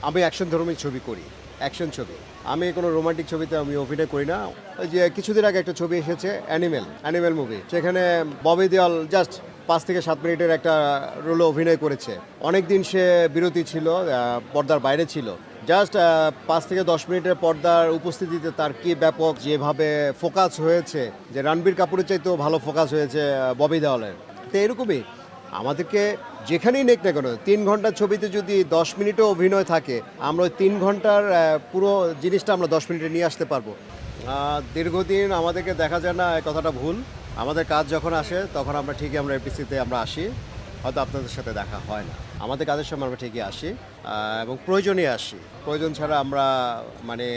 আমি অ্যাকশনধর্মী ছবি করি, অ্যাকশন ছবি। আমি কোনো রোমান্টিক ছবিতে আমি অভিনয় করি না। ওই যে কিছুদিন আগে একটা ছবি এসেছে অ্যানিমেল মুভি। সেখানে ববি দেওয়াল জাস্ট ৫ থেকে ৭ মিনিটের একটা রোলে অভিনয় করেছে। অনেক দিন সে বিরতি ছিল, পর্দার বাইরে ছিল। জাস্ট ৫ থেকে ১০ মিনিটের পর্দার উপস্থিতিতে তার কি ব্যাপক যেভাবে ফোকাস হয়েছে, যে রণবীর কাপুরের চাইতেও ভালো ফোকাস হয়েছে ববি দেওয়ালের। তো এরকমই আমাদেরকে যেখানেই নেক না কেন ৩ ঘন্টার ছবিতে যদি ১০ মিনিটও অভিনয় থাকে, আমরা ওই ৩ ঘন্টার পুরো জিনিসটা আমরা ১০ মিনিটে নিয়ে আসতে পারবো। দীর্ঘদিন আমাদেরকে দেখা যায় না, এই কথাটা ভুল। আমাদের কাজ যখন আসে তখন আমরা ঠিকই আমরা এফডিসিতে আমরা আসি, হয়তো আপনাদের সাথে দেখা হয় না। আমাদের কাজের সময় আমরা ঠিকই আসি এবং প্রয়োজনে আসি। প্রয়োজন ছাড়া আমরা মানে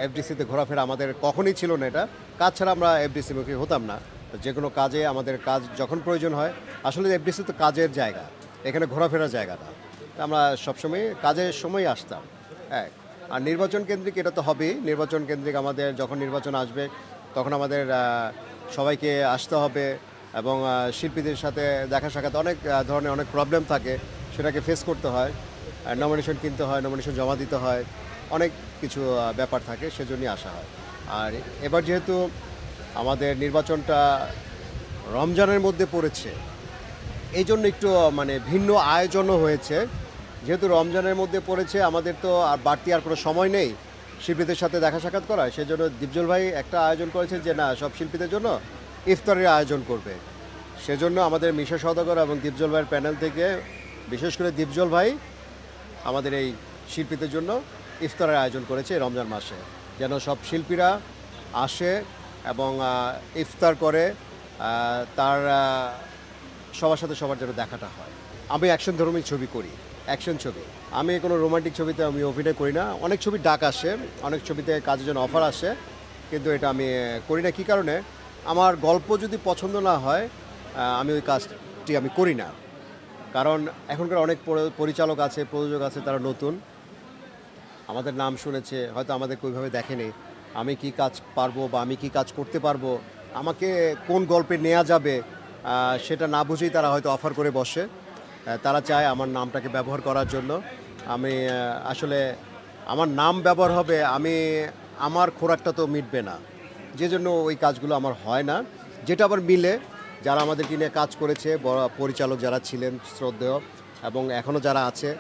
এফডিসিতে ঘোরাফেরা আমাদের কখনই ছিল না। এটা কাজ ছাড়া আমরা এফডিসি মুখী হতাম না। যে কোনো কাজে আমাদের কাজ যখন প্রয়োজন হয়, আসলে এফডিসি তো কাজের জায়গা, এখানে ঘোরাফেরার জায়গা না। আমরা সবসময় কাজের সময় আসতাম। হ্যাঁ, আর নির্বাচন কেন্দ্রিক এটা তো হবেই। নির্বাচন কেন্দ্রিক আমাদের যখন নির্বাচন আসবে তখন আমাদের সবাইকে আসতে হবে এবং শিল্পীদের সাথে দেখা সাক্ষাৎ অনেক ধরনের অনেক প্রবলেম থাকে, সেটাকে ফেস করতে হয়। নমিনেশন কিনতে হয়, নমিনেশন জমা দিতে হয়, অনেক কিছু ব্যাপার থাকে, সেজন্যই আসা হয়। আর এবার যেহেতু আমাদের নির্বাচনটা রমজানের মধ্যে পড়েছে, এই জন্য একটু মানে ভিন্ন আয়োজনও হয়েছে। যেহেতু রমজানের মধ্যে পড়েছে, আমাদের তো আর বাড়তি আর কোনো সময় নেই শিল্পীদের সাথে দেখা সাক্ষাৎ করা। সেজন্য দীপজল ভাই একটা আয়োজন করেছে যে না, সব শিল্পীদের জন্য ইফতারের আয়োজন করবে। সেজন্য আমাদের মিশা সওদাগর এবং দীপজল ভাইয়ের প্যানেল থেকে, বিশেষ করে দীপজল ভাই আমাদের এই শিল্পীদের জন্য ইফতারের আয়োজন করেছে রমজান মাসে, যেন সব শিল্পীরা আসে এবং ইফতার করে, তার সবার সাথে সবার যেন দেখাটা হয়। আমি অ্যাকশনধর্মী ছবি করি, অ্যাকশন ছবি। আমি কোনো রোমান্টিক ছবিতে আমি অভিনয় করি না। অনেক ছবি ডাক আসে, অনেক ছবিতে কাজের জন্য অফার আসে, কিন্তু এটা আমি করি না। কী কারণে? আমার গল্প যদি পছন্দ না হয়, আমি ওই কাজটি আমি করি না। কারণ এখনকার অনেক পরিচালক আছে, প্রযোজক আছে, তারা নতুন, আমাদের নাম শুনেছে, হয়তো আমাদেরকে ওইভাবে দেখেনি। আমি কি কাজ পারবো বা আমি কি কাজ করতে পারবো, আমাকে কোন গল্পে নেওয়া যাবে, সেটা না বুঝেই তারা হয়তো অফার করে বসে। তারা চায় আমার নামটাকে ব্যবহার করার জন্য। আমি আসলে আমার নাম ব্যবহার হবে, আমার খোরাকটা তো মিটবে না, যে জন্য ওই কাজগুলো আমার হয় না। যেটা আবার মিলে, যারা আমাদেরকে নিয়ে কাজ করেছে, বড় পরিচালক যারা ছিলেন শ্রদ্ধেয় এবং এখনও যারা আছে,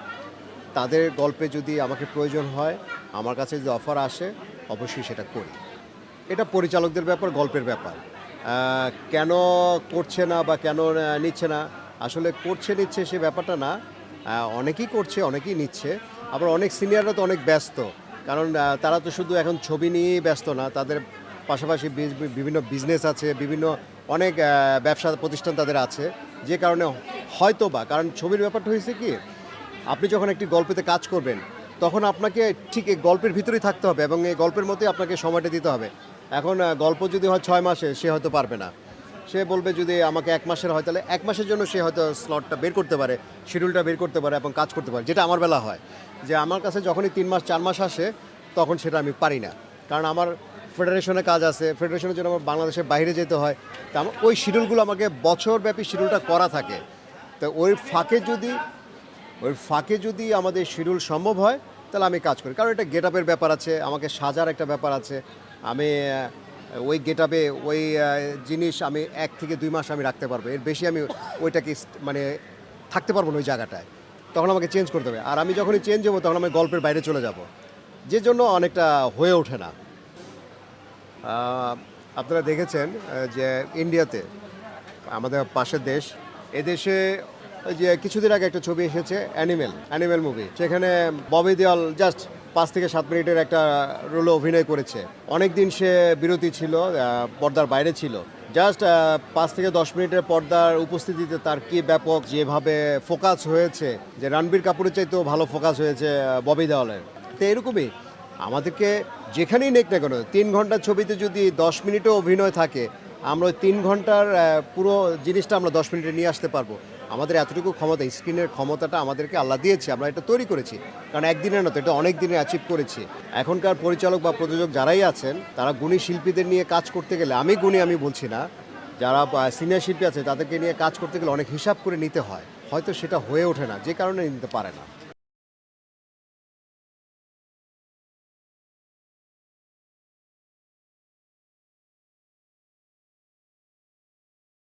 তাদের গল্পে যদি আমাকে প্রয়োজন হয়, আমার কাছে যদি অফার আসে, অবশ্যই সেটা করি। এটা পরিচালকদের ব্যাপার, গল্পের ব্যাপার। কেন করছে না বা কেন নিচ্ছে না, আসলে করছে নিচ্ছে সে ব্যাপারটা না। অনেকেই করছে, অনেকেই নিচ্ছে। আবার অনেক সিনিয়ররা তো অনেক ব্যস্ত, কারণ তারা তো শুধু এখন ছবি নিয়েই ব্যস্ত না, তাদের পাশাপাশি বিভিন্ন বিজনেস আছে, বিভিন্ন অনেক ব্যবসা প্রতিষ্ঠান তাদের আছে। যে কারণে হয়তো বা, কারণ ছবির ব্যাপারটা হয়েছে কি, আপনি যখন একটি গল্পেতে কাজ করবেন, তখন আপনাকে ঠিক এই গল্পের ভিতরেই থাকতে হবে এবং এই গল্পের মধ্যেই আপনাকে সময়টা দিতে হবে। এখন গল্প যদি হয় ৬ মাসে, সে হয়তো পারবে না। সে বলবে যদি আমাকে ১ মাসের হয়, তাহলে ১ মাসের জন্য সে হয়তো স্লটটা বের করতে পারে, শিডিউলটা বের করতে পারে এবং কাজ করতে পারে। যেটা আমার বেলা হয়, যে আমার কাছে যখনই ৩ মাস ৪ মাস আসে, তখন সেটা আমি পারি না। কারণ আমার ফেডারেশনে কাজ আছে, ফেডারেশনের জন্য আমার বাংলাদেশের বাইরে যেতে হয়। তা আমার ওই শিডিউলগুলো আমাকে বছরব্যাপী শিডিউলটা করা থাকে। তো ওই ফাঁকে যদি আমাদের শিডিউল সম্ভব হয়, তাহলে আমি কাজ করি। কারণ এটা গেটআপের ব্যাপার আছে, আমাকে সাজার একটা ব্যাপার আছে। আমি ওই গেটআপে ওই জিনিস আমি ১ থেকে ২ মাস আমি রাখতে পারবো, এর বেশি আমি ওইটাকে মানে থাকতে পারবো না ওই জায়গাটায়। তখন আমাকে চেঞ্জ করতে হবে। আর আমি যখনই চেঞ্জ হবো, তখন আমি গল্পের বাইরে চলে যাব, যে জন্য অনেকটা হয়ে ওঠে না। আপনারা দেখেছেন যে ইন্ডিয়াতে, আমাদের পাশের দেশ, এদেশে ওই যে কিছুদিন আগে একটা ছবি এসেছে অ্যানিমেল মুভি। সেখানে ববি দেওয়াল জাস্ট ৫ থেকে ৭ মিনিটের একটা রোলে অভিনয় করেছে। অনেক দিন সে বিরতি ছিল, পর্দার বাইরে ছিল। জাস্ট ৫ থেকে ১০ মিনিটের পর্দার উপস্থিতিতে তার কি ব্যাপক যেভাবে ফোকাস হয়েছে, যে রণবীর কাপুরের চাইতেও ভালো ফোকাস হয়েছে ববি দেওয়ালের। তো এরকমই আমাদেরকে যেখানেই নেক না কেন ৩ ঘন্টার ছবিতে যদি ১০ মিনিটও অভিনয় থাকে, আমরা ওই ৩ ঘন্টার পুরো জিনিসটা আমরা ১০ মিনিটে নিয়ে আসতে পারবো। আমাদের এতটুকু ক্ষমতা, স্ক্রিনের ক্ষমতাটা আমাদেরকে আল্লাহ দিয়েছে, আমরা এটা তৈরি করেছি। কারণ একদিনের না তো, এটা অনেক দিনে অ্যাচিভ করেছি। এখনকার পরিচালক বা প্রযোজক যারাই আছেন, তারা গুণী শিল্পীদের নিয়ে কাজ করতে গেলে, আমি বলছি না, যারা সিনিয়র শিল্পী আছে তাদেরকে নিয়ে কাজ করতে গেলে অনেক হিসাব করে নিতে হয়। হয়তো সেটা হয়ে ওঠে না, যে কারণে নিতে পারে না।